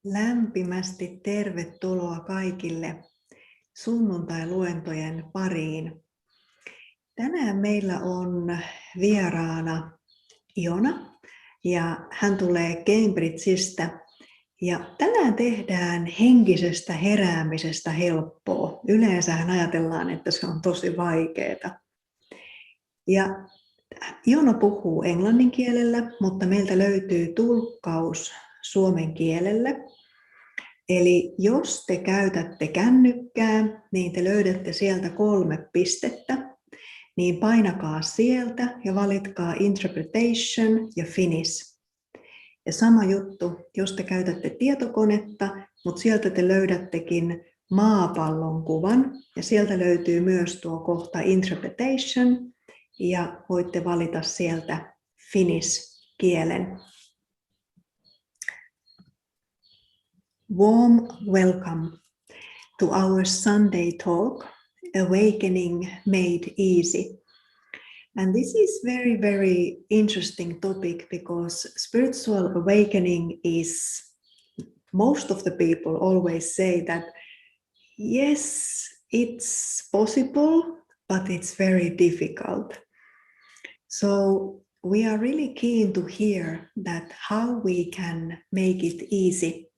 Lämpimästi tervetuloa kaikille sunnuntai-luentojen pariin. Tänään meillä on vieraana Ioana ja hän tulee Cambridgeista. Ja tänään tehdään henkisestä heräämisestä helppoa. Yleensähän ajatellaan, että se on tosi vaikeaa. Ja Ioana puhuu englannin kielellä, mutta meiltä löytyy tulkkaus suomen kielelle. Eli jos te käytätte kännykkää, niin te löydätte sieltä 3 pistettä. Niin painakaa sieltä ja valitkaa interpretation ja finish. Ja sama juttu, jos te käytätte tietokonetta, mutta sieltä te löydättekin maapallon kuvan. Ja sieltä löytyy myös tuo kohta interpretation ja voitte valita sieltä finish-kielen. Warm welcome to our Sunday talk, Awakening Made Easy. And this is very, very interesting topic because spiritual awakening is, most of the people always say that, yes, it's possible, but it's very difficult. So we are really keen to hear that how we can make it easy.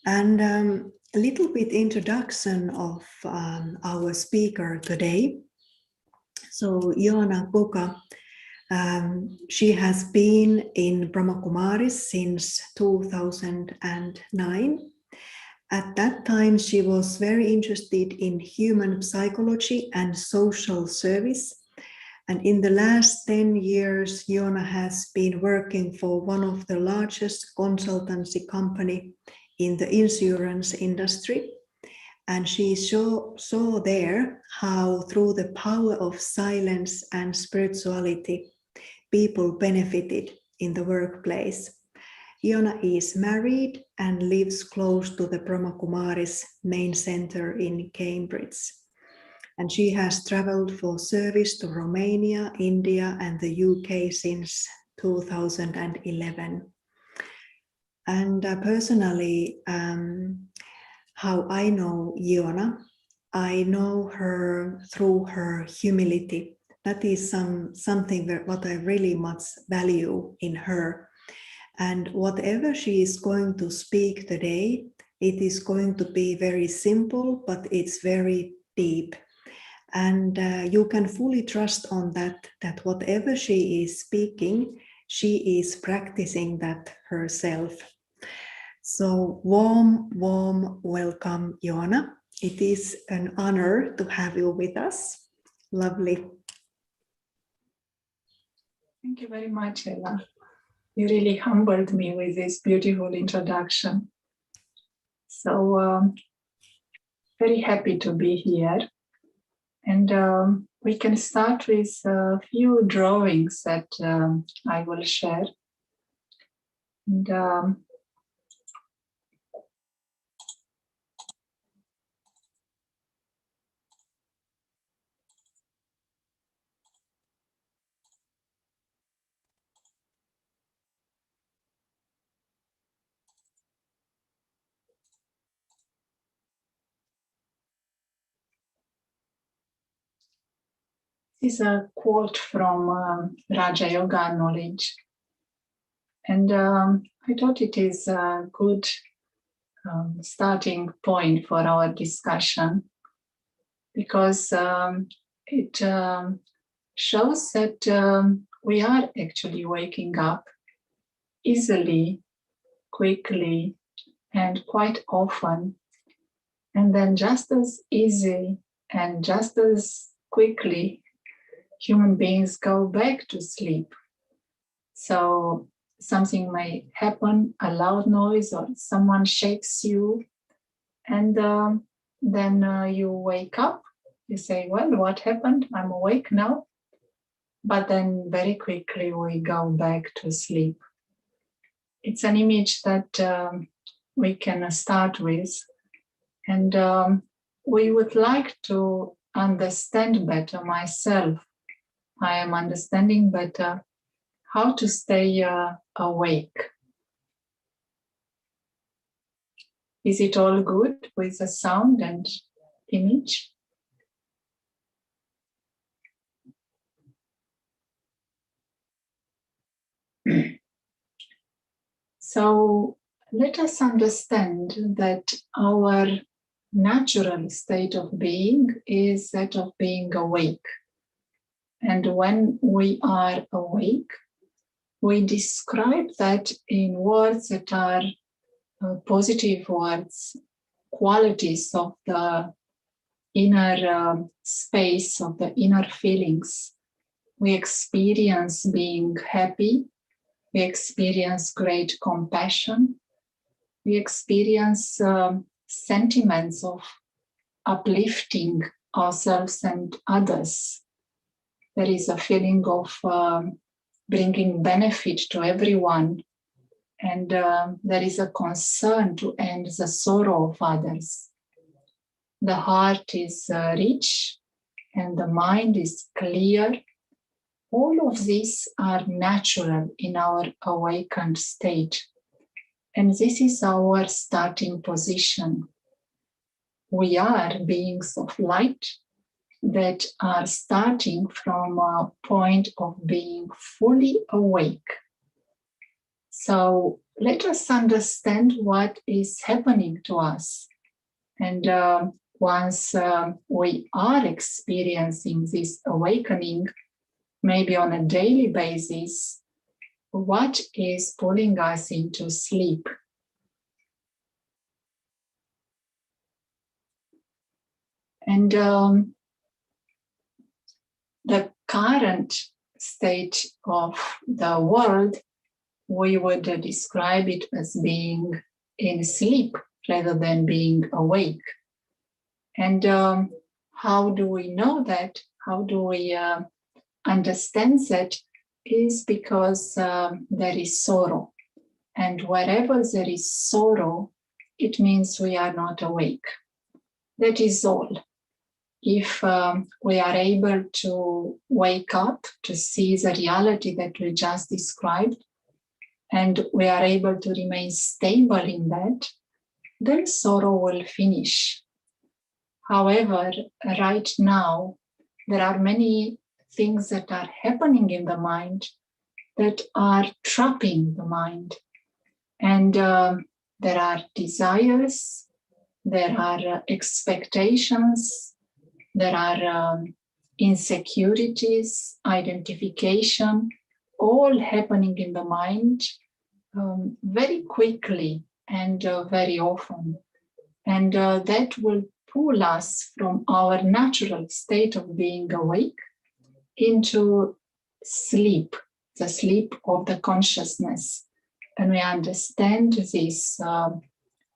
And a little bit introduction of our speaker today. So Ioana Goga, she has been in Brahma Kumaris since 2009. At that time, she was very interested in human psychology and social service. And in the last 10 years, Ioana has been working for one of the largest consultancy company in the insurance industry. And she saw there how through the power of silence and spirituality, people benefited in the workplace. Ioana is married and lives close to the Brahma Kumaris main center in Cambridge. And she has traveled for service to Romania, India, and the UK since 2011. And personally, how I know Ioana, I know her through her humility. That is something what I really much value in her. And whatever she is going to speak today, it is going to be very simple, but it's very deep. And you can fully trust on that whatever she is speaking, she is practicing that herself. So warm welcome, Ioana. It is an honor to have you with us. Lovely. Thank you very much, Ella. You really humbled me with this beautiful introduction. So very happy to be here. And we can start with a few drawings that I will share. And this is a quote from Raja Yoga Knowledge. And I thought it is a good starting point for our discussion because it shows that we are actually waking up easily, quickly, and quite often. And then just as easy and just as quickly, human beings go back to sleep. So something may happen, a loud noise, or someone shakes you, and then you wake up. You say, well, what happened? I'm awake now. But then very quickly we go back to sleep. It's an image that we can start with. And we would like to understand better myself. I am understanding better how to stay awake. Is it all good with the sound and image? So let us understand that our natural state of being is that of being awake. And when we are awake, we describe that in words that are positive words, qualities of the inner space, of the inner feelings. We experience being happy, we experience great compassion, we experience sentiments of uplifting ourselves and others. There is a feeling of bringing benefit to everyone, and there is a concern to end the sorrow of others. The heart is rich and the mind is clear. All of these are natural in our awakened state. And this is our starting position. We are beings of light that are starting from a point of being fully awake. So let us understand what is happening to us. And once we are experiencing this awakening, maybe on a daily basis, what is pulling us into sleep? And the current state of the world, we would describe it as being in sleep rather than being awake. And how do we know that? How do we understand that? Is because there is sorrow. And wherever there is sorrow, it means we are not awake. That is all. If we are able to wake up to see the reality that we just described, and we are able to remain stable in that, then sorrow will finish. However, right now, there are many things that are happening in the mind that are trapping the mind. And there are desires, there are expectations, there are insecurities, identification, all happening in the mind very quickly and very often. And that will pull us from our natural state of being awake into sleep, the sleep of the consciousness. And we understand this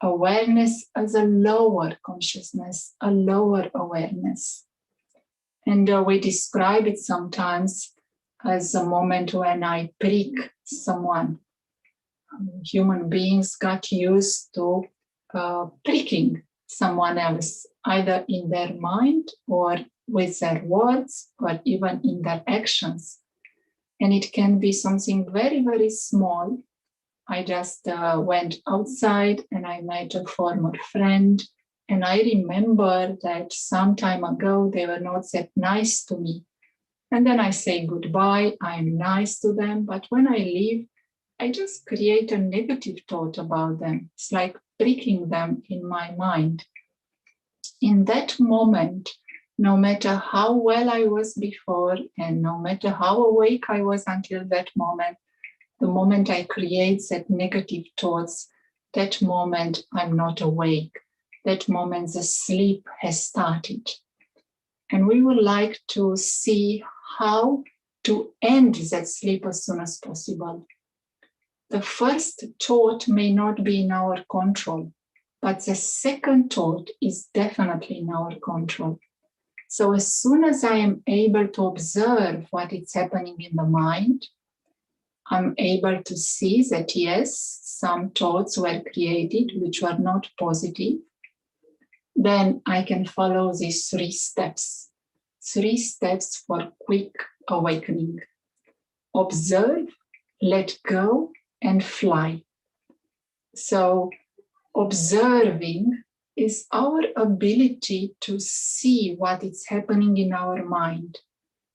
awareness as a lower consciousness, a lower awareness. And we describe it sometimes as a moment when I prick someone. Human beings got used to pricking someone else, either in their mind or with their words or even in their actions. And it can be something very, very small. I just went outside and I met a former friend. And I remember that some time ago, they were not that nice to me. And then I say goodbye, I'm nice to them. But when I leave, I just create a negative thought about them. It's like pricking them in my mind. In that moment, no matter how well I was before, and no matter how awake I was until that moment, the moment I create that negative thoughts, that moment I'm not awake. That moment the sleep has started. And we would like to see how to end that sleep as soon as possible. The first thought may not be in our control, but the second thought is definitely in our control. So as soon as I am able to observe what is happening in the mind, I'm able to see that yes, some thoughts were created which were not positive. Then I can follow these 3 steps. 3 steps for quick awakening. Observe, let go, and fly. So observing is our ability to see what is happening in our mind.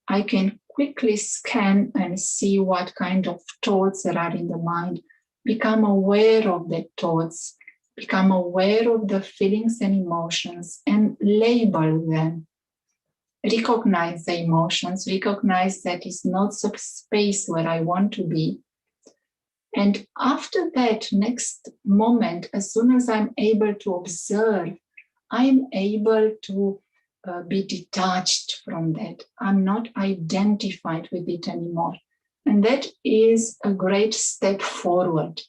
I can quickly scan and see what kind of thoughts there are in the mind, become aware of the thoughts, become aware of the feelings and emotions, and label them. Recognize the emotions, recognize that it's not the space where I want to be. And after that next moment, as soon as I'm able to observe, I'm able to be detached from that. I'm not identified with it anymore. And that is a great step forward.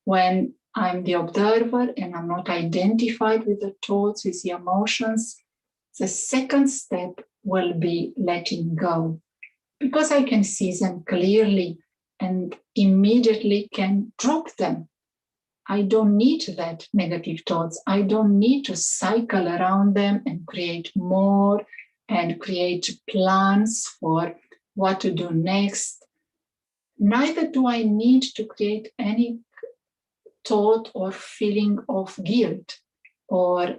When I'm the observer and I'm not identified with the thoughts, with the emotions, the second step will be letting go, because I can see them clearly and immediately can drop them. I don't need that negative thoughts. I don't need to cycle around them and create more and create plans for what to do next. Neither do I need to create any thought or feeling of guilt or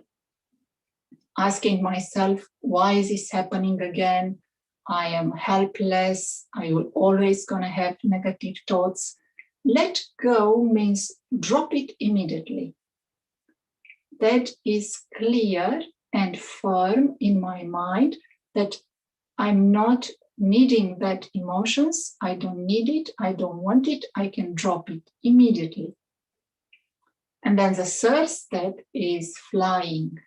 asking myself, why is this happening again? I am helpless. I will always gonna have negative thoughts. Let go means drop it immediately. That is clear and firm in my mind that I'm not needing that emotions. I don't need it. I don't want it. I can drop it immediately. And then the third step is flying.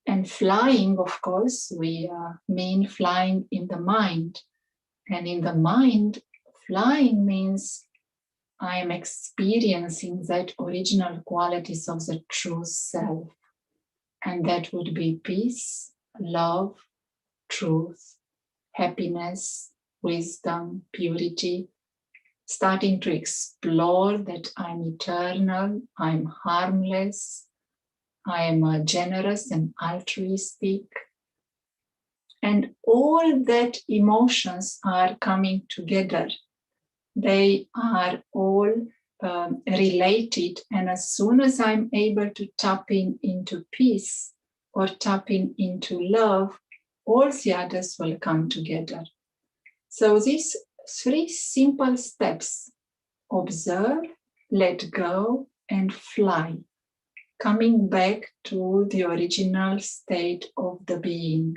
And flying, of course, we mean flying in the mind. And in the mind, flying means I'm experiencing that original qualities of the true self. And that would be peace, love, truth, happiness, wisdom, purity. Starting to explore that I'm eternal, I'm harmless, I am generous and altruistic. And all that emotions are coming together. They are all related. And as soon as I'm able to tap into peace or tap into love, all the others will come together. So these three simple steps: observe, let go, and fly. Coming back to the original state of the being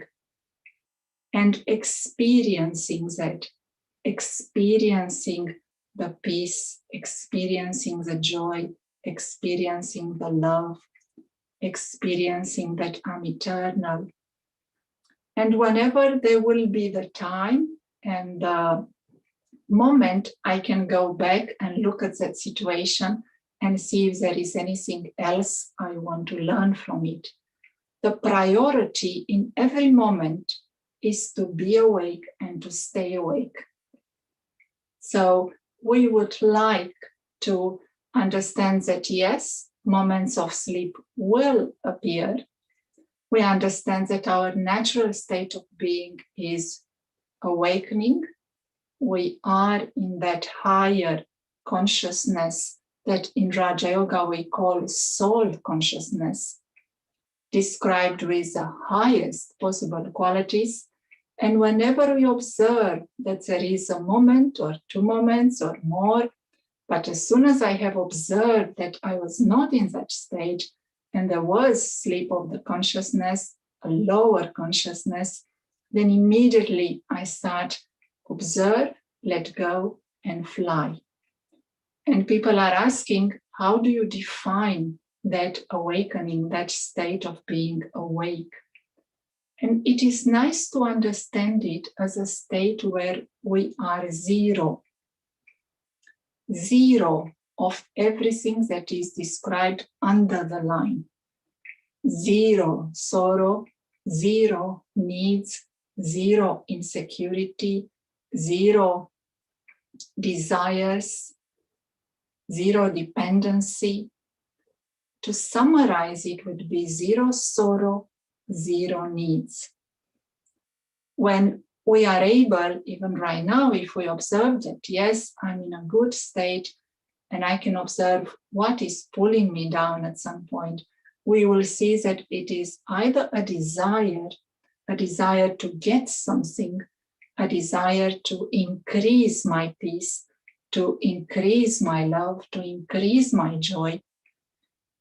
and experiencing that, experiencing the peace, experiencing the joy, experiencing the love, experiencing that I'm eternal. And whenever there will be the time and the moment, I can go back and look at that situation and see if there is anything else I want to learn from it. The priority in every moment is to be awake and to stay awake. So we would like to understand that, yes, moments of sleep will appear. We understand that our natural state of being is awakening. We are in that higher consciousness that in Raja Yoga we call soul consciousness, described with the highest possible qualities. And whenever we observe that there is a moment or 2 moments or more, but as soon as I have observed that I was not in that stage and there was sleep of the consciousness, a lower consciousness, then immediately I start observe, let go, and fly. And people are asking, how do you define that awakening, that state of being awake? And it is nice to understand it as a state where we are zero. Zero of everything that is described under the line. Zero sorrow, zero needs, zero insecurity, zero desires, zero dependency. To summarize, it would be zero sorrow, zero needs. When we are able, even right now, if we observe that, yes, I'm in a good state, and I can observe what is pulling me down at some point, we will see that it is either a desire to get something, a desire to increase my peace, to increase my love, to increase my joy.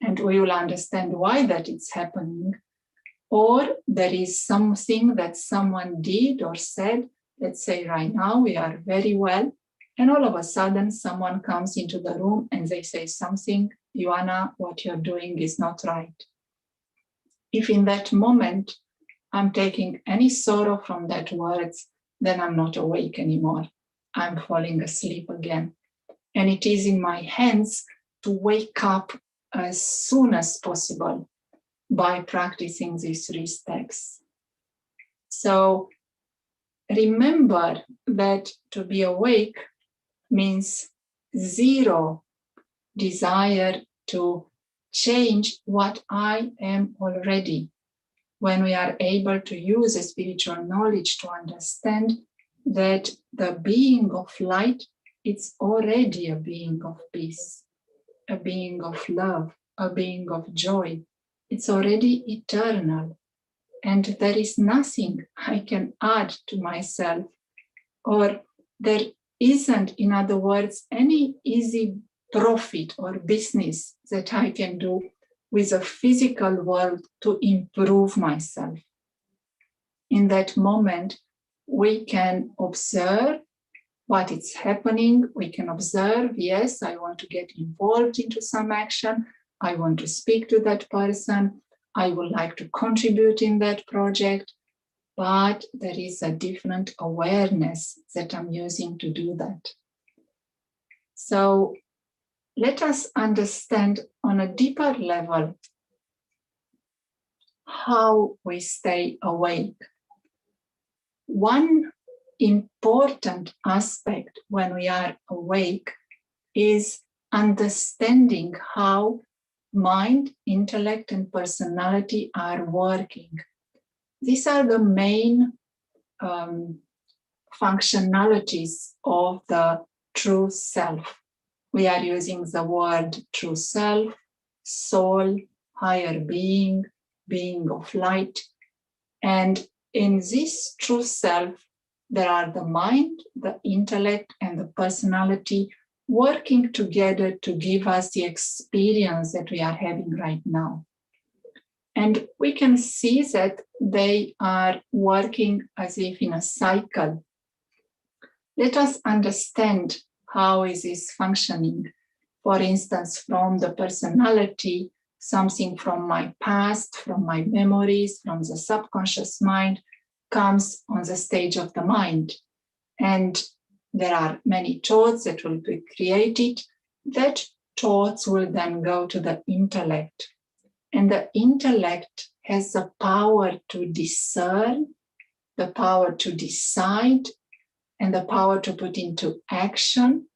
And we will understand why that is happening. Or there is something that someone did or said. Let's say right now we are very well, and all of a sudden someone comes into the room and they say something, Ioana, what you're doing is not right. If in that moment I'm taking any sorrow from that words, then I'm not awake anymore. I'm falling asleep again. And it is in my hands to wake up as soon as possible by practicing these 3 steps. So remember that to be awake means 0 desire to change what I am already. When we are able to use a spiritual knowledge to understand that the being of light, it's already a being of peace, a being of love, a being of joy. It's already eternal. And there is nothing I can add to myself, or there isn't, in other words, any easy profit or business that I can do with a physical world to improve myself. In that moment, we can observe what is happening. We can observe, yes, I want to get involved into some action. I want to speak to that person. I would like to contribute in that project, but there is a different awareness that I'm using to do that. So let us understand on a deeper level how we stay awake. One important aspect when we are awake is understanding how mind, intellect, and personality are working. These are the main functionalities of the true self. We are using the word true self, soul, higher being, being of light. And in this true self, there are the mind, the intellect, and the personality working together to give us the experience that we are having right now. And we can see that they are working as if in a cycle. Let us understand how is this functioning. For instance, from the personality, something from my past, from my memories, from the subconscious mind comes on the stage of the mind. And there are many thoughts that will be created. That thoughts will then go to the intellect. And the intellect has the power to discern, the power to decide, and the power to put into action.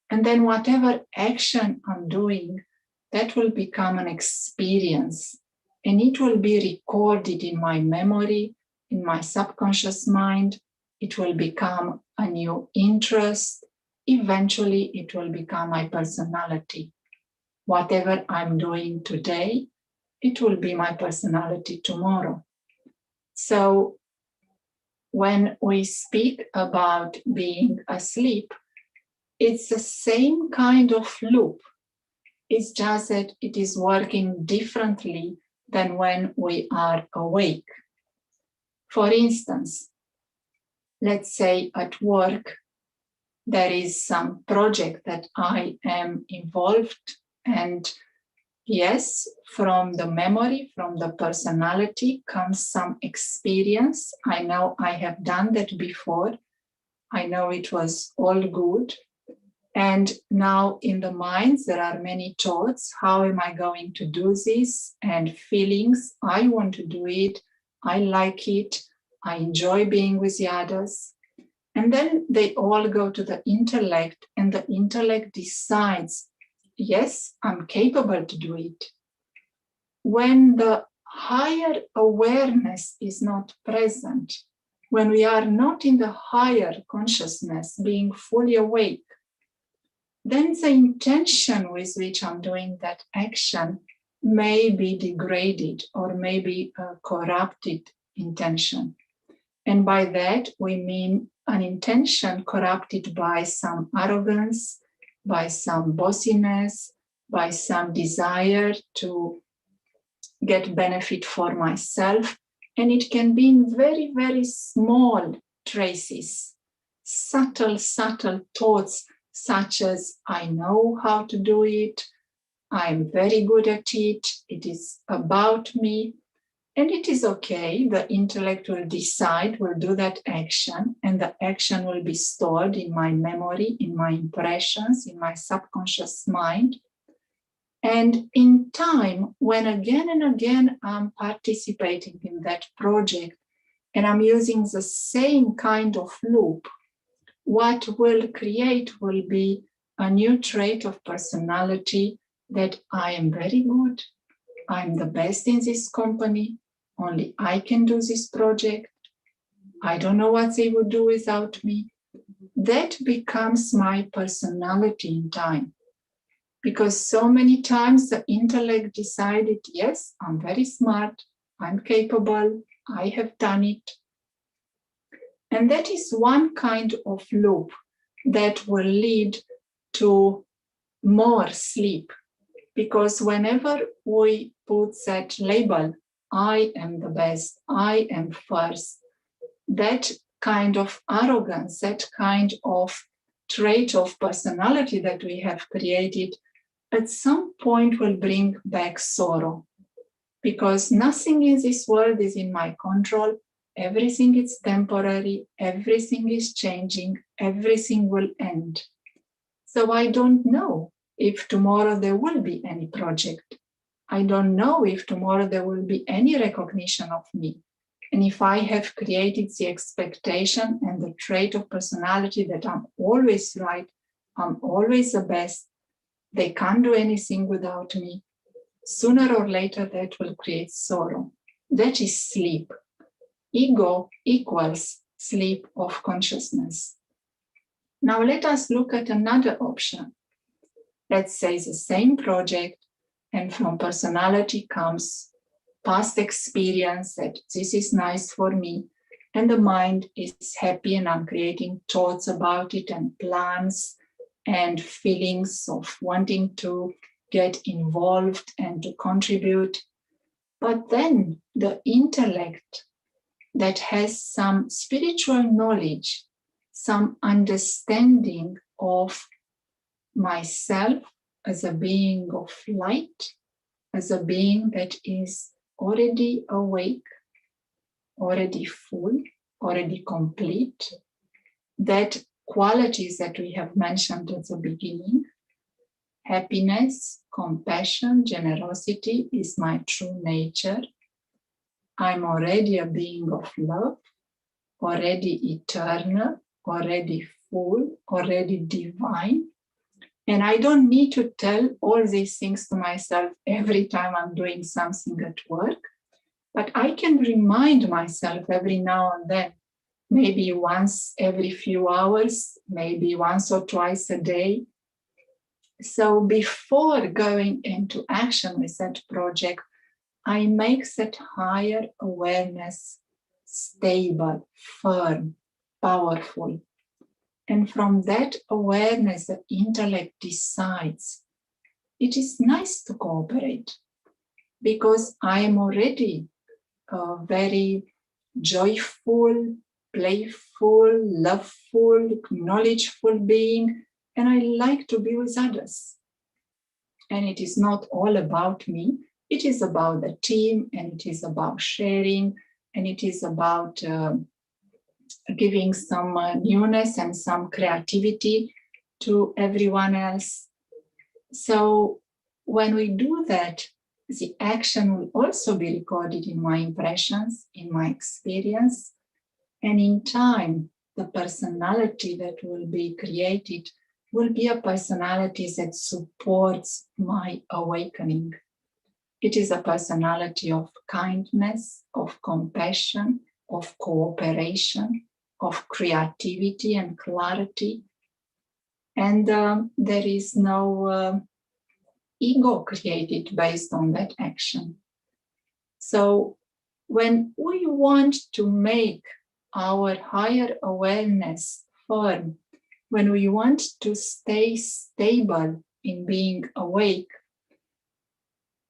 And then whatever action I'm doing, that will become an experience. And it will be recorded in my memory, in my subconscious mind. It will become a new interest. Eventually, it will become my personality. Whatever I'm doing today, it will be my personality tomorrow. So when we speak about being asleep, it's the same kind of loop. It's just that it is working differently than when we are awake. For instance, let's say at work, there is some project that I am involved, and yes, from the memory, from the personality comes some experience. I know I have done that before. I know it was all good. And now in the minds, there are many thoughts. How am I going to do this? And feelings. I want to do it. I like it. I enjoy being with the others. And then they all go to the intellect, and the intellect decides, yes, I'm capable to do it. When the higher awareness is not present, when we are not in the higher consciousness, being fully awake, then the intention with which I'm doing that action may be degraded or may be a corrupted intention. And by that, we mean an intention corrupted by some arrogance, by some bossiness, by some desire to get benefit for myself. And it can be in very, very small traces, subtle thoughts, such as, I know how to do it, I'm very good at it, it is about me. And it is okay, the intellect will decide, will do that action, and the action will be stored in my memory, in my impressions, in my subconscious mind. And in time, when again and again I'm participating in that project and I'm using the same kind of loop, what will create will be a new trait of personality that I am very good, I'm the best in this company, only I can do this project, I don't know what they would do without me. That becomes my personality in time. Because so many times the intellect decided, yes, I'm very smart, I'm capable, I have done it. And that is one kind of loop that will lead to more sleep. Because whenever we put that label, I am the best, I am first, that kind of arrogance, that kind of trait of personality that we have created, at some point will bring back sorrow. Because nothing in this world is in my control, everything is temporary, everything is changing, everything will end. So I don't know if tomorrow there will be any project. I don't know if tomorrow there will be any recognition of me. And if I have created the expectation and the trait of personality that I'm always right, I'm always the best, they can't do anything without me, sooner or later that will create sorrow. That is sleep. Ego equals sleep of consciousness. Now let us look at another option. Let's say the same project, and from personality comes past experience that this is nice for me, and the mind is happy and I'm creating thoughts about it and plans and feelings of wanting to get involved and to contribute. But then the intellect that has some spiritual knowledge, some understanding of myself as a being of light, as a being that is already awake, already full, already complete, that qualities that we have mentioned at the beginning, happiness, compassion, generosity is my true nature. I'm already a being of love, already eternal, already full, already divine. And I don't need to tell all these things to myself every time I'm doing something at work, but I can remind myself every now and then, maybe once every few hours, maybe once or twice a day. So before going into action with that project, I make that higher awareness stable, firm, powerful. And from that awareness, the intellect decides it is nice to cooperate because I am already a very joyful, playful, loveful, knowledgeful being, and I like to be with others. And it is not all about me. It is about the team, and it is about sharing, and it is about giving some newness and some creativity to everyone else. So when we do that, the action will also be recorded in my impressions, in my experience, and in time, the personality that will be created will be a personality that supports my awakening. It is a personality of kindness, of compassion, of cooperation, of creativity and clarity. And there is no ego created based on that action. So when we want to make our higher awareness firm, when we want to stay stable in being awake,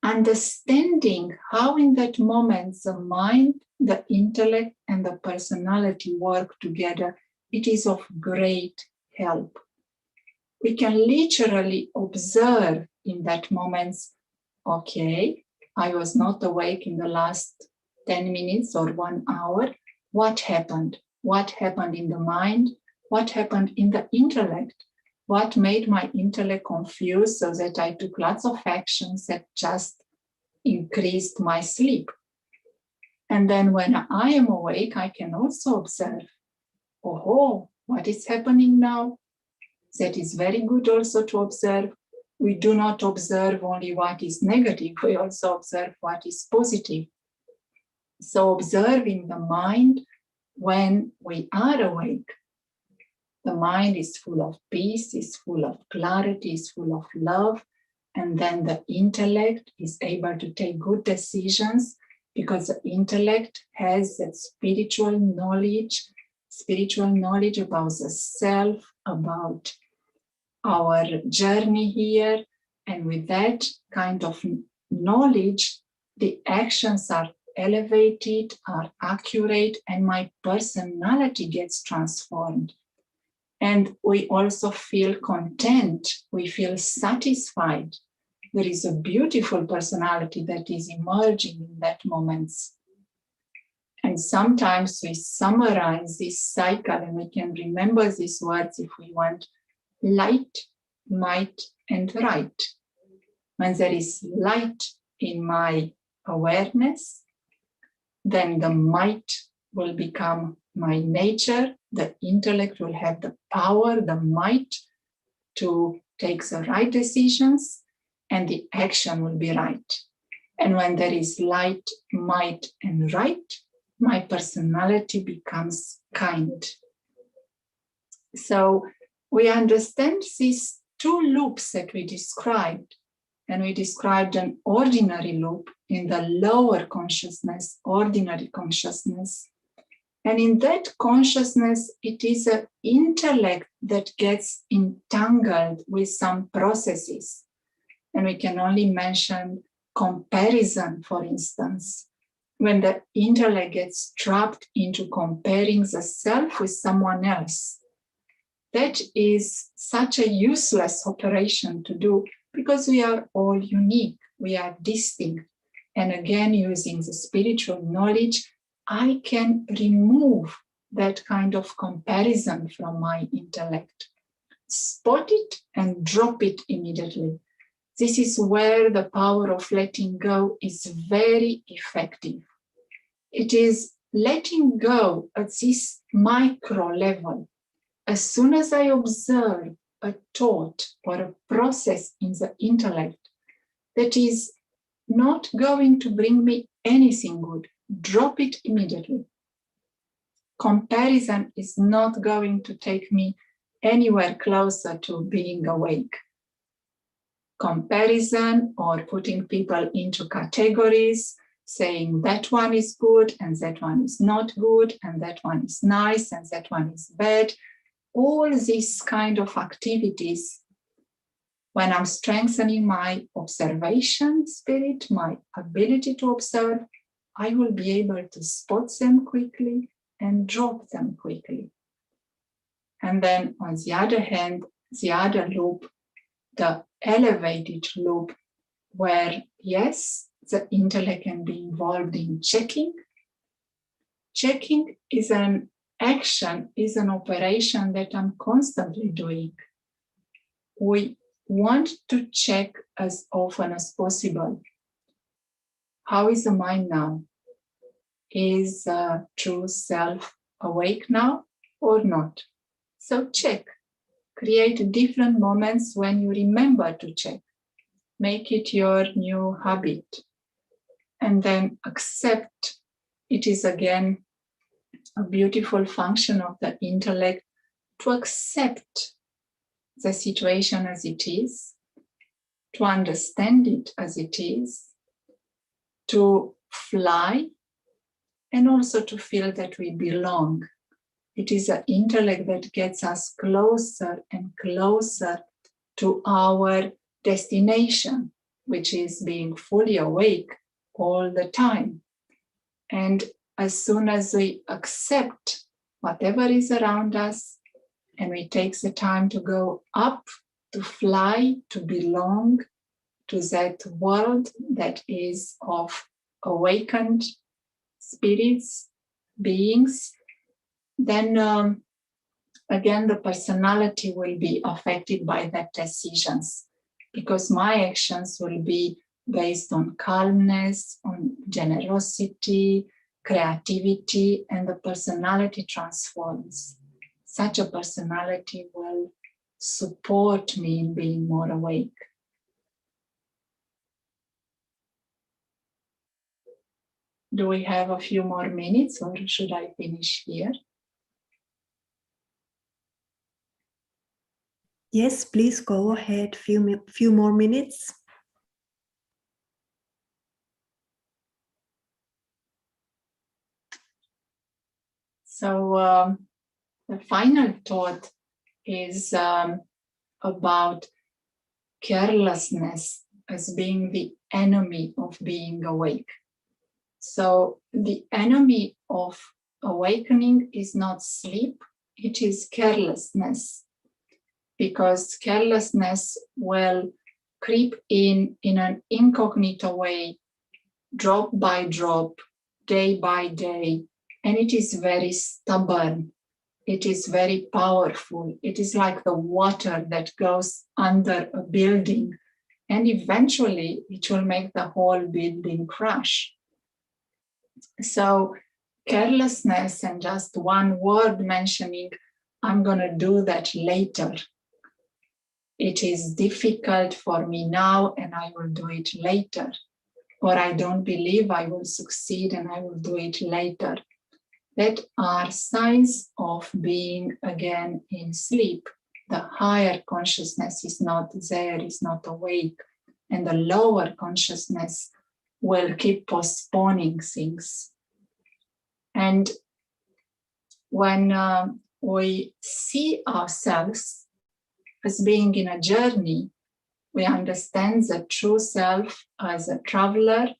understanding how in that moment the mind, the intellect, and the personality work together, it is of great help. We can literally observe in that moment, okay, I was not awake in the last 10 minutes or 1 hour. What happened? What happened in the mind? What happened in the intellect? What made my intellect confused so that I took lots of actions that just increased my sleep? And then when I am awake, I can also observe, oh, what is happening now? That is very good also to observe. We do not observe only what is negative, we also observe what is positive. So observing the mind when we are awake. The mind is full of peace, is full of clarity, is full of love. And then the intellect is able to take good decisions because the intellect has that spiritual knowledge about the self, about our journey here. And with that kind of knowledge, the actions are elevated, are accurate, and my personality gets transformed. And we also feel content, we feel satisfied. There is a beautiful personality that is emerging in that moment. And sometimes we summarize this cycle, and we can remember these words if we want: light, might, and right. When there is light in my awareness, then the might will become my nature. The intellect will have the power, the might to take the right decisions, and the action will be right. And when there is light, might, and right, my personality becomes kind. So we understand these two loops that we described, and we described an ordinary loop in the lower consciousness, ordinary consciousness. And in that consciousness, it is an intellect that gets entangled with some processes. And we can only mention comparison, for instance. When the intellect gets trapped into comparing the self with someone else, that is such a useless operation to do, because we are all unique, we are distinct. And again, using the spiritual knowledge, I can remove that kind of comparison from my intellect, spot it and drop it immediately. This is where the power of letting go is very effective. It is letting go at this micro level. As soon as I observe a thought or a process in the intellect that is not going to bring me anything good, drop it immediately. Comparison is not going to take me anywhere closer to being awake. Comparison or putting people into categories, saying that one is good and that one is not good, and that one is nice and that one is bad. All these kind of activities, when I'm strengthening my observation spirit, my ability to observe, I will be able to spot them quickly and drop them quickly. And then on the other hand, the other loop, the elevated loop, where yes, the intellect can be involved in checking. Checking is an action, is an operation that I'm constantly doing. We want to check as often as possible. How is the mind now? Is true self awake now or not? So check. Create different moments when you remember to check. Make it your new habit. And then accept. It is again a beautiful function of the intellect to accept the situation as it is, to understand it as it is, to fly, and also to feel that we belong. It is an intellect that gets us closer and closer to our destination, which is being fully awake all the time. And as soon as we accept whatever is around us, and we take the time to go up, to fly, to belong to that world that is of awakened spirits, beings, then again, the personality will be affected by that decisions, because my actions will be based on calmness, on generosity, creativity, and the personality transforms. Such a personality will support me in being more awake. Do we have a few more minutes, or should I finish here? Yes, please go ahead. Few more minutes. So the final thought is about carelessness as being the enemy of being awake. So the enemy of awakening is not sleep, it is carelessness, because carelessness will creep in an incognito way, drop by drop, day by day, and it is very stubborn. It is very powerful. It is like the water that goes under a building, and eventually it will make the whole building crash. So carelessness and just one word mentioning, I'm going to do that later. It is difficult for me now and I will do it later. Or I don't believe I will succeed and I will do it later. That are signs of being again in sleep. The higher consciousness is not there, is not awake. And the lower consciousness will keep postponing things. And when we see ourselves as being in a journey, we understand the true self as a traveler,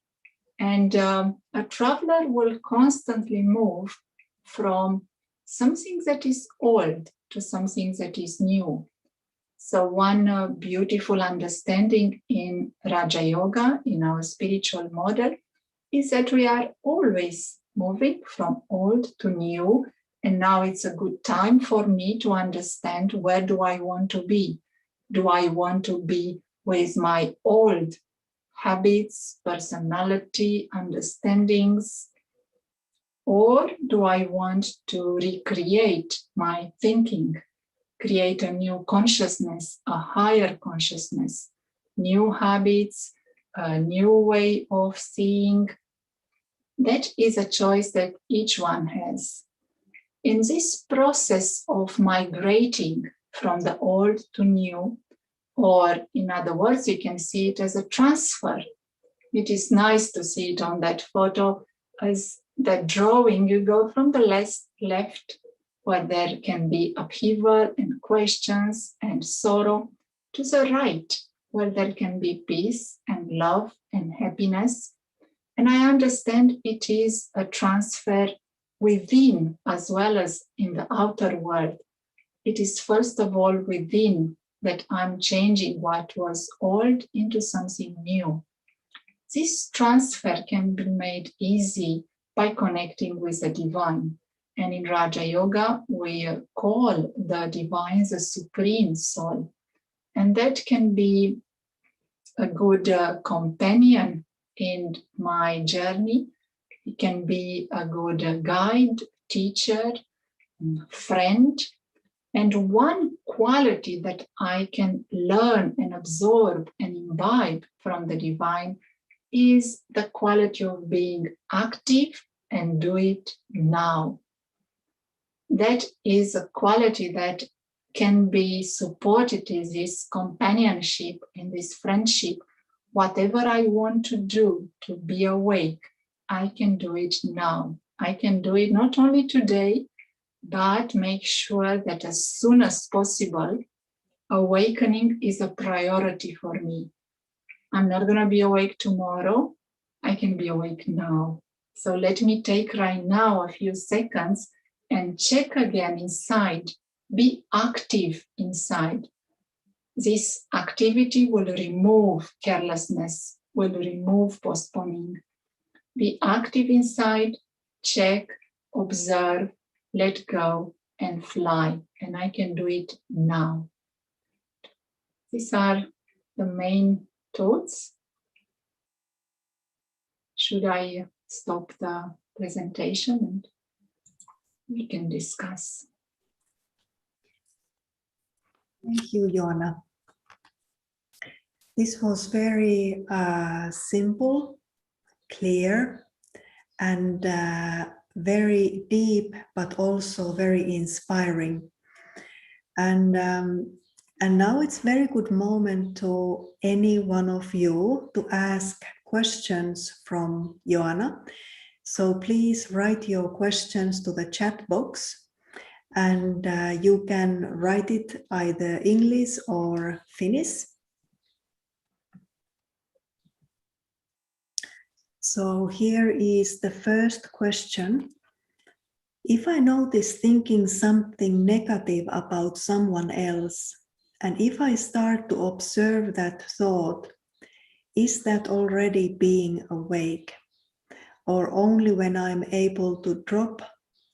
and a traveler will constantly move from something that is old to something that is new. So one beautiful understanding in Raja Yoga, in our spiritual model, is that we are always moving from old to new. And now it's a good time for me to understand, where do I want to be? Do I want to be with my old habits, personality, understandings? Or do I want to recreate my thinking, create a new consciousness, a higher consciousness, new habits, a new way of seeing? That is a choice that each one has. In this process of migrating from the old to new, or in other words, you can see it as a transfer. It is nice to see it on that photo as that drawing. You go from the left, where there can be upheaval and questions and sorrow, to the right, where there can be peace and love and happiness. And I understand it is a transfer within as well as in the outer world. It is first of all within that I'm changing what was old into something new. This transfer can be made easy by connecting with the divine. And in Raja Yoga, we call the divine the Supreme Soul. And that can be a good companion in my journey. It can be a good guide, teacher, friend. And one quality that I can learn and absorb and imbibe from the divine is the quality of being active and do it now. That is a quality that can be supported in this companionship, in this friendship. Whatever I want to do to be awake, I can do it now. I can do it not only today, but make sure that as soon as possible, awakening is a priority for me. I'm not going to be awake tomorrow. I can be awake now. So let me take right now a few seconds and check again inside. Be active inside. This activity will remove carelessness, will remove postponing. Be active inside, check, observe, let go, and fly. And I can do it now. These are the main thoughts. Should I stop the presentation and we can discuss? Thank you, Ioana. This was very simple, clear, and very deep, but also very inspiring. And now it's very good moment to any one of you to ask questions from Ioana. So please write your questions to the chat box, and you can write it either English or Finnish. So here is the first question. If I notice thinking something negative about someone else, and if I start to observe that thought, is that already being awake? Or only when I'm able to drop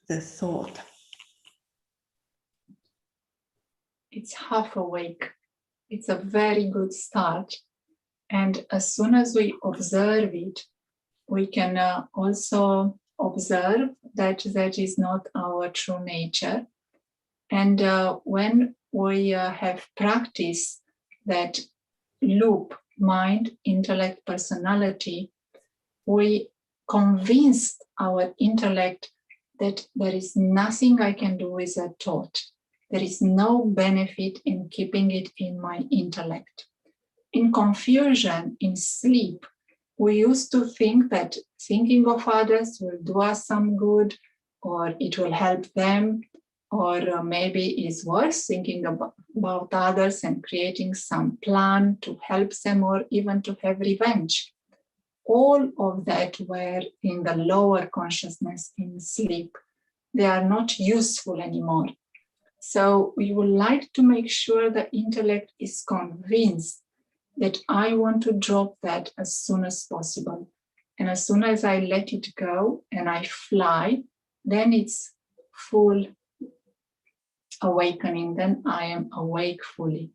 the thought? It's half awake. It's a very good start. And as soon as we observe it, we can also observe that that is not our true nature. And when we have practiced that loop, mind, intellect, personality, we convinced our intellect that there is nothing I can do with that thought. There is no benefit in keeping it in my intellect. In confusion, in sleep, we used to think that thinking of others will do us some good, or it will help them, or maybe it's worse thinking about others and creating some plan to help them or even to have revenge. All of that were in the lower consciousness in sleep. They are not useful anymore. So we would like to make sure the intellect is convinced that I want to drop that as soon as possible. And as soon as I let it go and I fly, then it's full awakening. Then I am awake fully.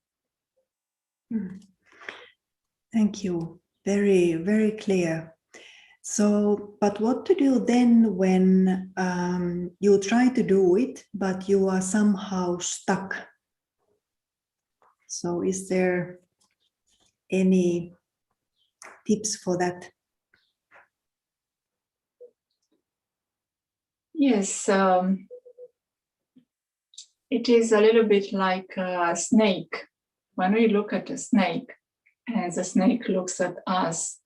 Thank you. Very, very clear. So, but what to do then when you try to do it, but you are somehow stuck? So is there any tips for that? Yes, it is a little bit like a snake. When we look at a snake, and the snake looks at us,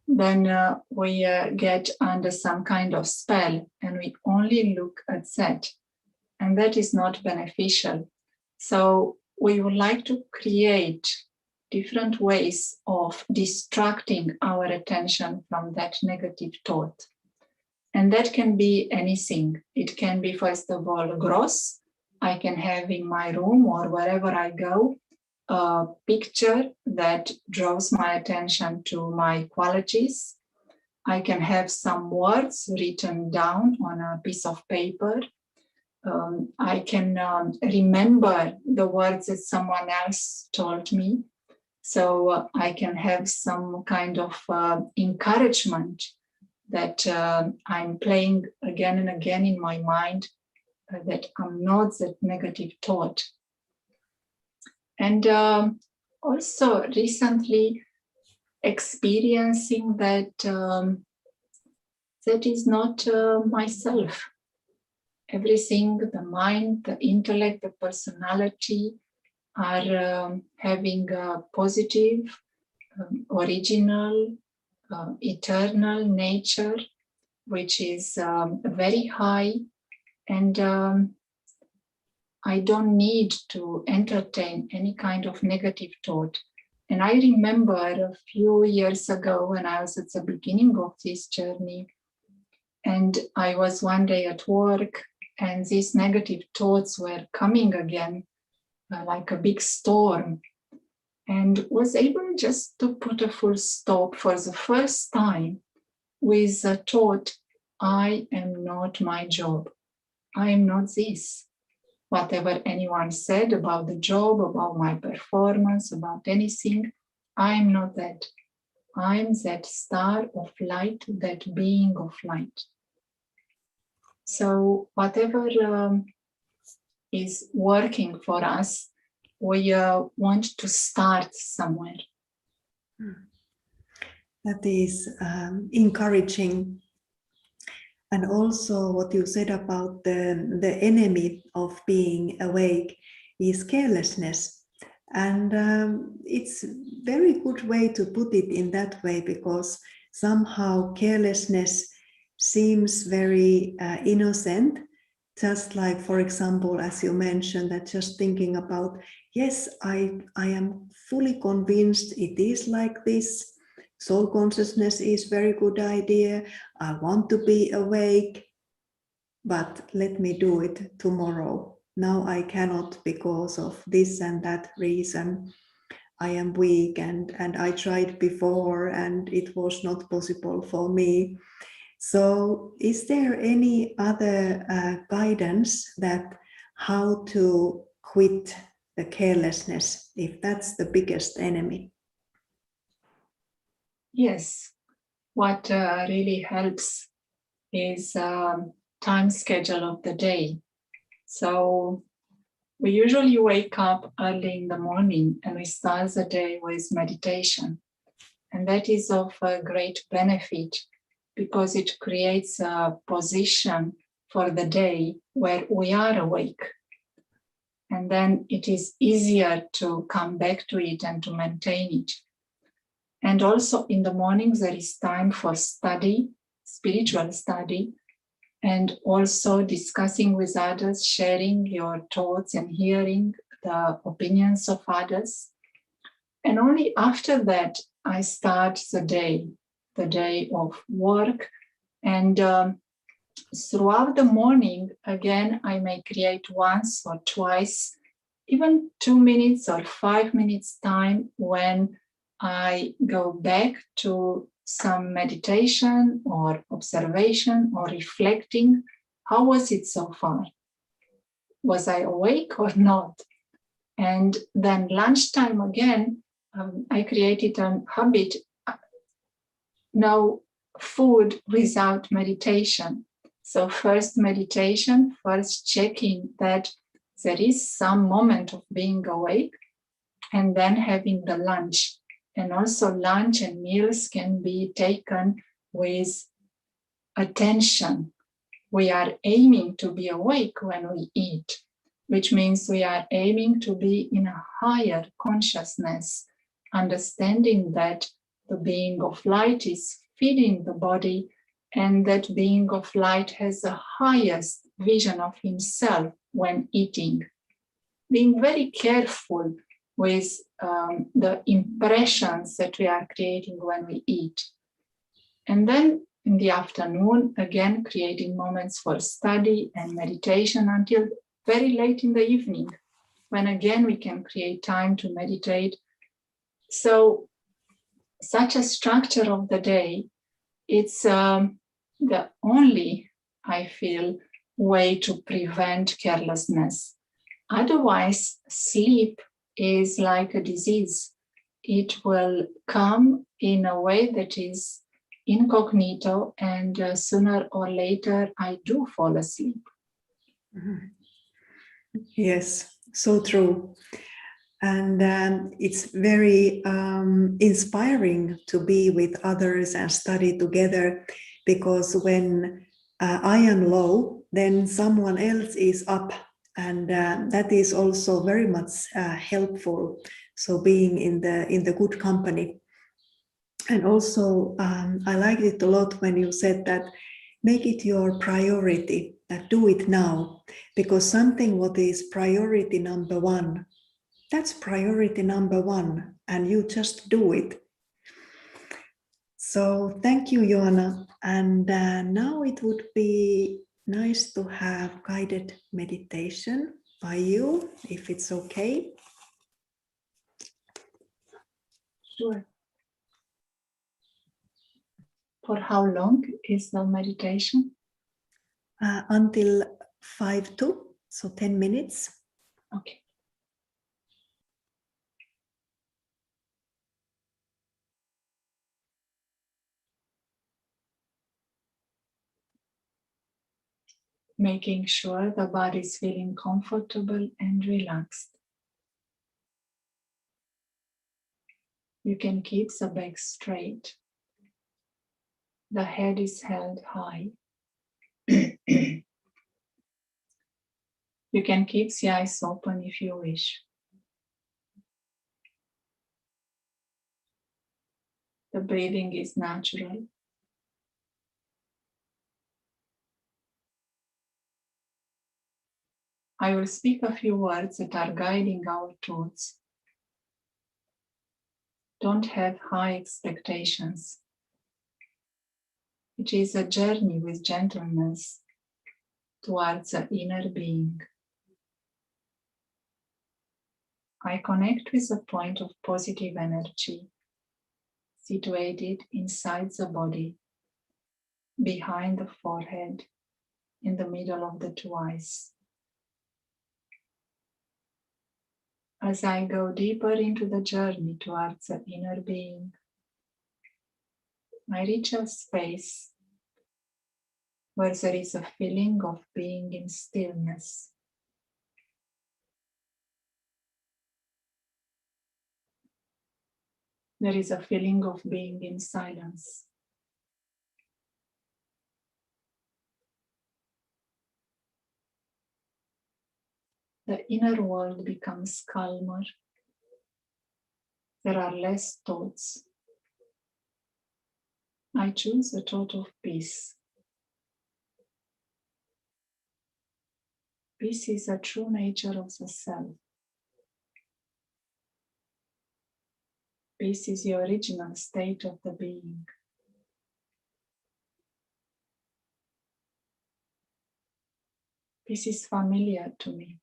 then we get under some kind of spell and we only look at that. And that is not beneficial. So we would like to create different ways of distracting our attention from that negative thought. And that can be anything. It can be, first of all, gross. I can have in my room or wherever I go a picture that draws my attention to my qualities. I can have some words written down on a piece of paper. I can remember the words that someone else told me. So I can have some kind of encouragement that I'm playing again and again in my mind, that I'm not that negative thought. And also recently experiencing that that is not myself. everything, the mind, the intellect, the personality are having a positive, original, eternal nature, which is very high, and I don't need to entertain any kind of negative thought. And I remember a few years ago when I was at the beginning of this journey, and I was one day at work, and these negative thoughts were coming again, like a big storm, and was able just to put a full stop for the first time with the thought, I am not my job. I am not this. Whatever anyone said about the job, about my performance, about anything, I am not that. I am that star of light, that being of light. So whatever is working for us, we want to start somewhere. That is encouraging. And also what you said about the enemy of being awake is carelessness. And it's a very good way to put it in that way, because somehow carelessness seems very innocent. Just like, for example, as you mentioned, that just thinking about, yes, I am fully convinced it is like this. Soul consciousness is very good idea. I want to be awake, but let me do it tomorrow. Now I cannot because of this and that reason. I am weak and I tried before and it was not possible for me. So is there any other guidance that how to quit the carelessness if that's the biggest enemy? Yes, what really helps is time schedule of the day. So we usually wake up early in the morning and we start the day with meditation. And that is of great benefit because it creates a position for the day where we are awake. And then it is easier to come back to it and to maintain it. And also in the mornings, there is time for study, spiritual study, and also discussing with others, sharing your thoughts and hearing the opinions of others. And only after that, I start the day of work. And throughout the morning, again, I may create once or twice, even 2 minutes or 5 minutes time when I go back to some meditation or observation or reflecting. How was it so far? Was I awake or not? And then lunchtime again, I created a habit, no food without meditation. So first meditation, first checking that there is some moment of being awake, and then having the lunch. And also lunch and meals can be taken with attention. We are aiming to be awake when we eat, which means we are aiming to be in a higher consciousness, understanding that the being of light is feeding the body and that being of light has the highest vision of himself when eating. Being very careful with the impressions that we are creating when we eat. And then in the afternoon, again, creating moments for study and meditation until very late in the evening, when again we can create time to meditate. So such a structure of the day, it's the only, I feel, way to prevent carelessness. Otherwise, sleep is like a disease. It will come in a way that is incognito, and sooner or later, I do fall asleep. Yes, so true. And it's very inspiring to be with others and study together, because when I am low, then someone else is up, and that is also very much helpful. So being in the good company. And also, I liked it a lot when you said that make it your priority, that do it now, because something what is priority number one, that's priority number one, and you just do it. So thank you, Ioana. And now it would be nice to have guided meditation by you, if it's okay. Sure. For how long is the meditation? Until 5-2, so 10 minutes. Okay. Making sure the body is feeling comfortable and relaxed. You can keep the back straight. The head is held high. You can keep the eyes open if you wish. The breathing is natural. I will speak a few words that are guiding our thoughts. Don't have high expectations. It is a journey with gentleness towards the inner being. I connect with a point of positive energy situated inside the body, behind the forehead, in the middle of the two eyes. As I go deeper into the journey towards the inner being, I reach a space where there is a feeling of being in stillness. There is a feeling of being in silence. The inner world becomes calmer. There are less thoughts. I choose a thought of peace. Peace is the true nature of the self. Peace is the original state of the being. Peace is familiar to me.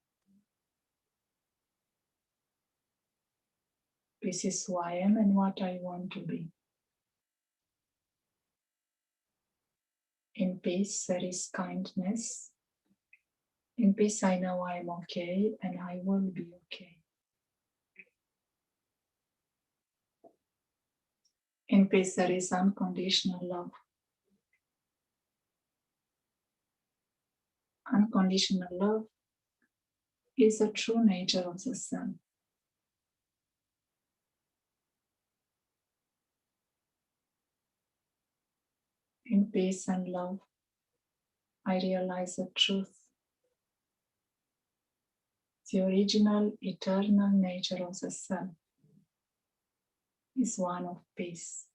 Peace is who I am and what I want to be. In peace, there is kindness. In peace, I know I'm okay and I will be okay. In peace, there is unconditional love. Unconditional love is the true nature of the self. In peace and love, I realize the truth. The original, eternal nature of the self is one of peace.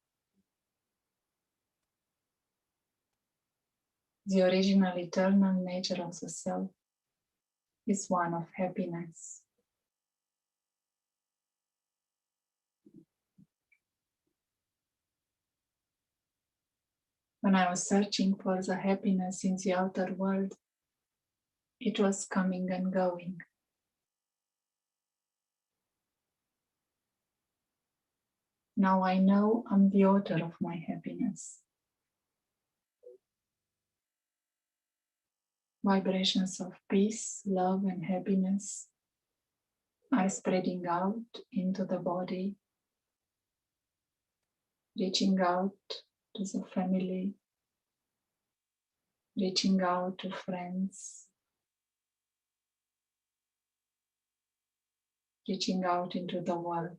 The original, eternal nature of the self is one of happiness. When I was searching for the happiness in the outer world, it was coming and going. Now I know I'm the author of my happiness. Vibrations of peace, love, and happiness are spreading out into the body, reaching out to the family, reaching out to friends, reaching out into the world.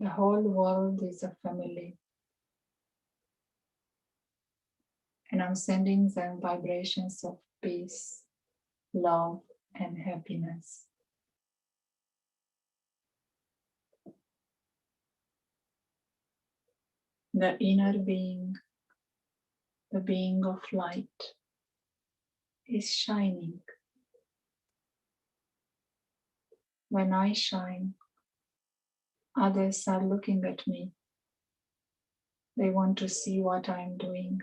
The whole world is a family. And I'm sending them vibrations of peace, love, and happiness. The inner being, the being of light, is shining. When I shine, others are looking at me. They want to see what I'm doing.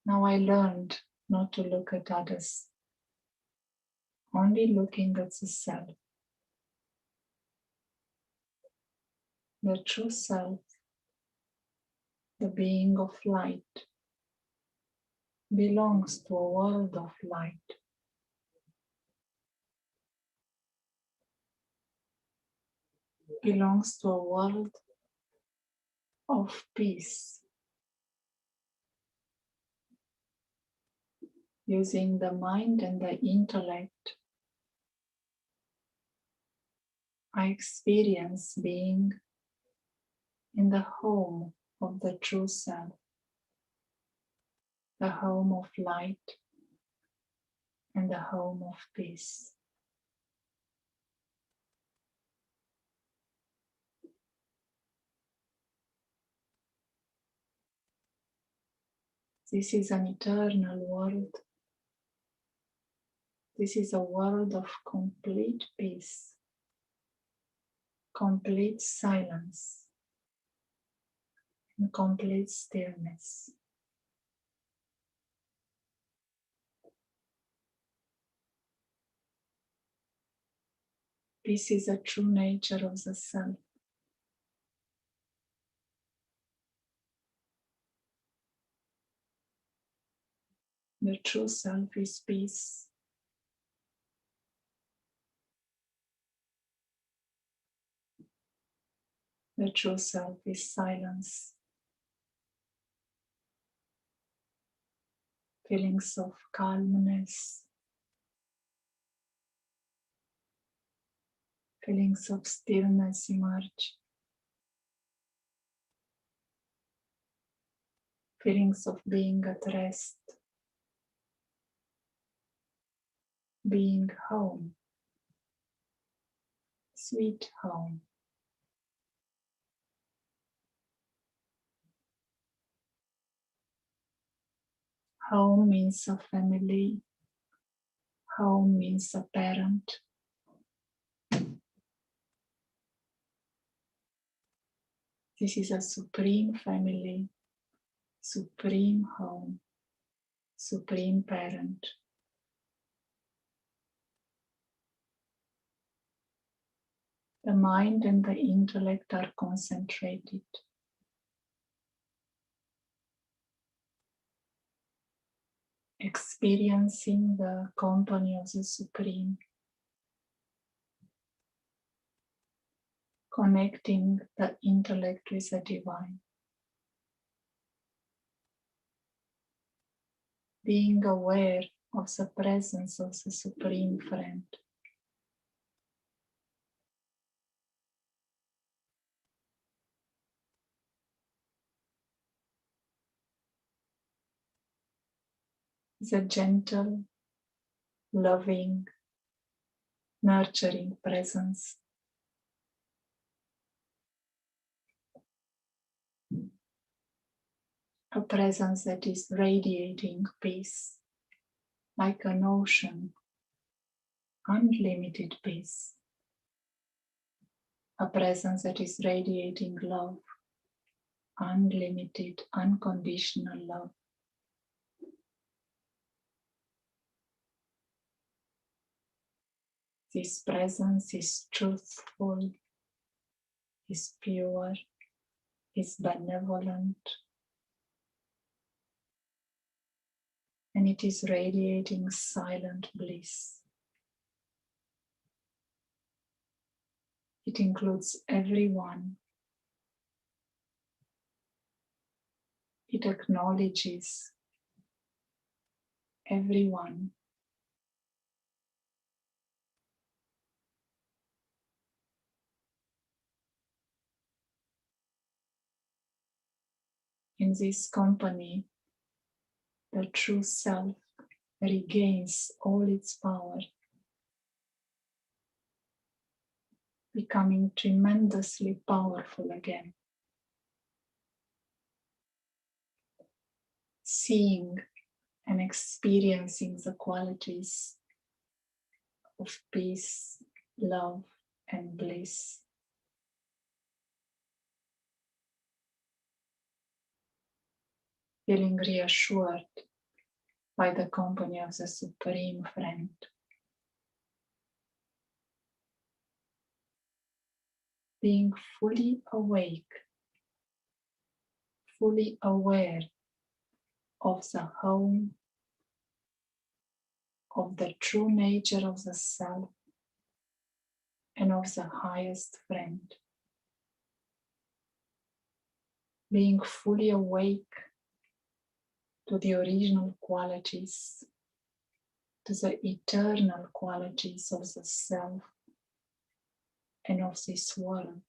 Now I learned not to look at others, only looking at the self. The true self, the being of light, belongs to a world of light. Belongs to a world of peace. Using the mind and the intellect, I experience being in the home of the true self, the home of light and the home of peace. This is an eternal world. This is a world of complete peace, complete silence, and complete stillness. Peace is a true nature of the self. The true self is peace. The true self is silence. Feelings of calmness, feelings of stillness emerge. Feelings of being at rest, being home, sweet home. Home means a family. Home means a parent. This is a supreme family, supreme home, supreme parent. The mind and the intellect are concentrated. Experiencing the company of the Supreme. Connecting the intellect with the divine. Being aware of the presence of the Supreme Friend. The gentle, loving, nurturing presence. A presence that is radiating peace, like an ocean, unlimited peace. A presence that is radiating love, unlimited, unconditional love. This presence is truthful, is pure, is benevolent, and it is radiating silent bliss. It includes everyone. It acknowledges everyone. In this company, the true self regains all its power, becoming tremendously powerful again. Seeing and experiencing the qualities of peace, love, and bliss. Feeling reassured by the company of the Supreme Friend. Being fully awake, fully aware of the home, of the true nature of the self, and of the highest friend. Being fully awake to the original qualities, to the eternal qualities of the self and of this world.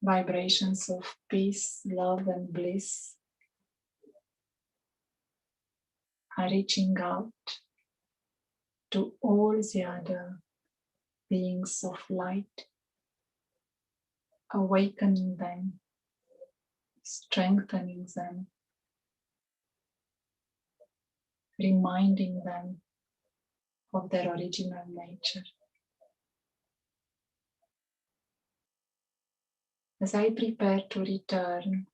Vibrations of peace, love, and bliss are reaching out to all the other beings of light, awakening them, strengthening them, reminding them of their original nature. As I prepare to return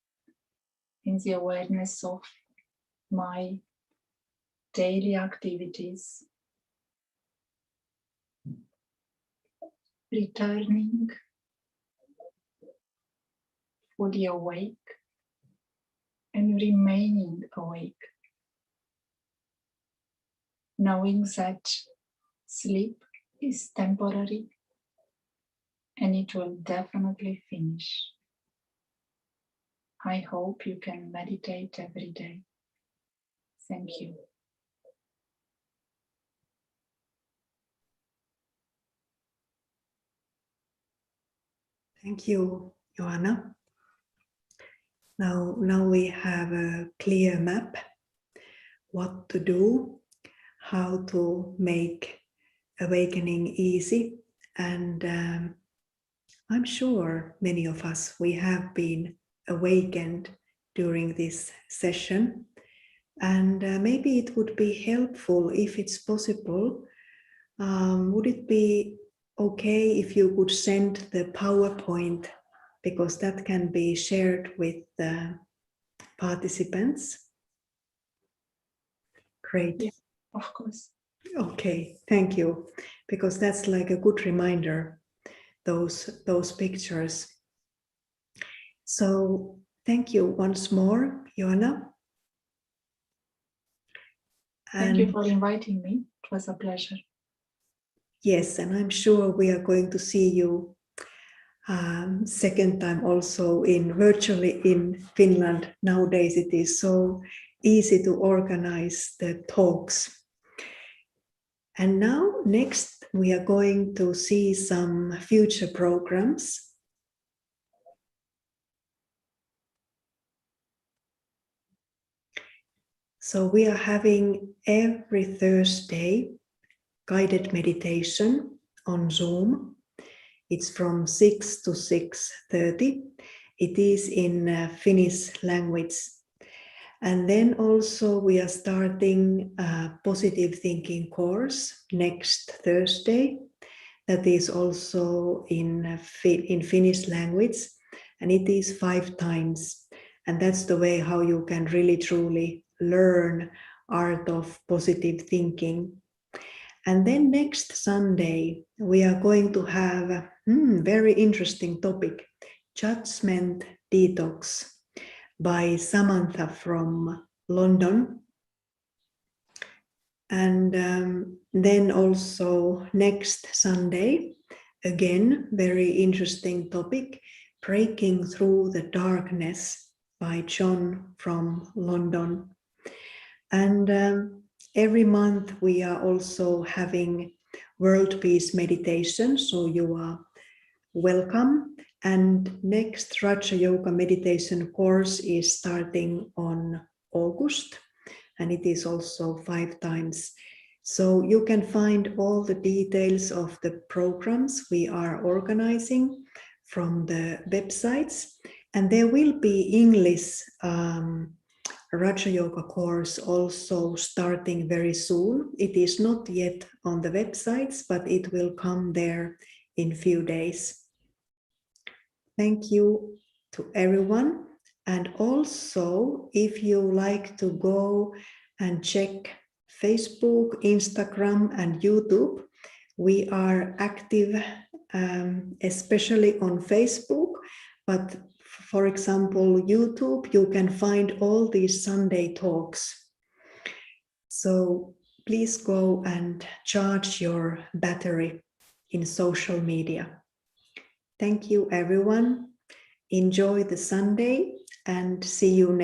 in the awareness of my daily activities, returning fully awake and remaining awake, knowing that sleep is temporary and it will definitely finish. I hope you can meditate every day. Thank you. Thank you, Ioana. Now we have a clear map, what to do, how to make awakening easy. And I'm sure many of us, we have been awakened during this session. And maybe it would be helpful if it's possible. Would it be okay if you could send the PowerPoint, because that can be shared with the participants? Great. Yeah, of course. Okay, thank you, because that's like a good reminder, those pictures. So thank you once more, Ioana. Thank you for inviting me. It was a pleasure. Yes, and I'm sure we are going to see you second time also virtually in Finland. Nowadays it is so easy to organize the talks. And now next we are going to see some future programs. So we are having every Thursday guided meditation on Zoom. It's from 6 to 6:30. It is in Finnish language. And then also we are starting a positive thinking course next Thursday. That is also in Finnish language. And it is 5 times. And that's the way how you can really truly learn art of positive thinking. And then next Sunday, we are going to have a very interesting topic, Judgment Detox, by Samantha from London. And then also next Sunday, again, very interesting topic, Breaking Through the Darkness by John from London. And every month we are also having World Peace meditation, so you are welcome. And next Raja Yoga meditation course is starting on August, and it is also 5 times. So you can find all the details of the programs we are organizing from the websites, and there will be English Raja Yoga course also starting very soon. It is not yet on the websites, but it will come there in few days. Thank you to everyone. And also, if you like to go and check Facebook, Instagram, and YouTube, we are active, especially on Facebook, but for example, YouTube, you can find all these Sunday talks. So please go and charge your battery in social media. Thank you, everyone. Enjoy the Sunday and see you next